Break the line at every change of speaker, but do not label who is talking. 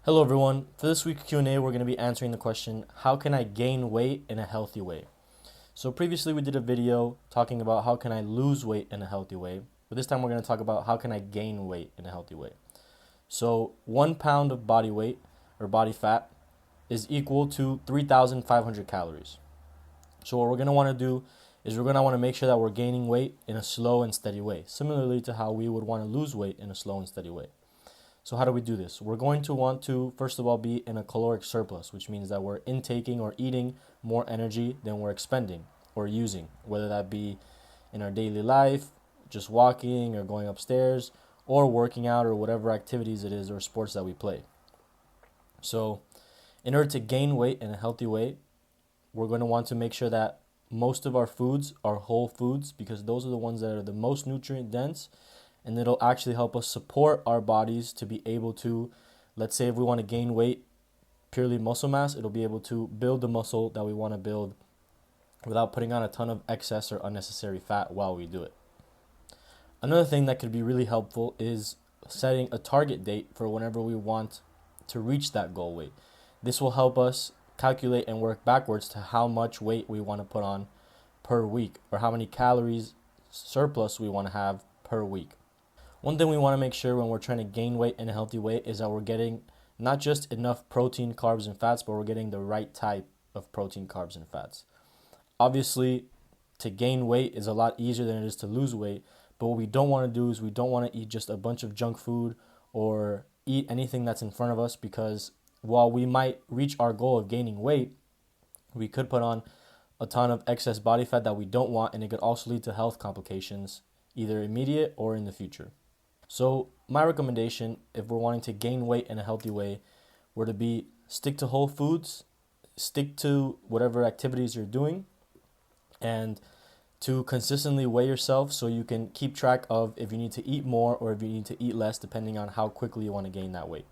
Hello everyone. For this week's Q&A, we're going to be answering the question, how can I gain weight in a healthy way? So previously we did a video talking about how can I lose weight in a healthy way, but this time we're going to talk about how can I gain weight in a healthy way. So 1 pound of body weight or body fat is equal to 3,500 calories. So what we're going to want to do is we're going to want to make sure that we're gaining weight in a slow and steady way, similarly to how we would want to lose weight in a slow and steady way. So how do we do this? We're going to want to, first of all, be in a caloric surplus, which means that we're intaking or eating more energy than we're expending or using, whether that be in our daily life, just walking or going upstairs, or working out or whatever activities it is or sports that we play. So in order to gain weight in a healthy way, we're going to want to make sure that most of our foods are whole foods because those are the ones that are the most nutrient dense, and it'll actually help us support our bodies to be able to, let's say if we want to gain weight, purely muscle mass, it'll be able to build the muscle that we want to build without putting on a ton of excess or unnecessary fat while we do it. Another thing that could be really helpful is setting a target date for whenever we want to reach that goal weight. This will help us calculate and work backwards to how much weight we want to put on per week or how many calories surplus we want to have per week. One thing we want to make sure when we're trying to gain weight in a healthy way is that we're getting not just enough protein, carbs, and fats, but we're getting the right type of protein, carbs, and fats. Obviously, to gain weight is a lot easier than it is to lose weight, but what we don't want to do is we don't want to eat just a bunch of junk food or eat anything that's in front of us, because while we might reach our goal of gaining weight, we could put on a ton of excess body fat that we don't want, and it could also lead to health complications, either immediate or in the future. So my recommendation, if we're wanting to gain weight in a healthy way, were to be stick to whole foods, stick to whatever activities you're doing, and to consistently weigh yourself so you can keep track of if you need to eat more or if you need to eat less, depending on how quickly you want to gain that weight.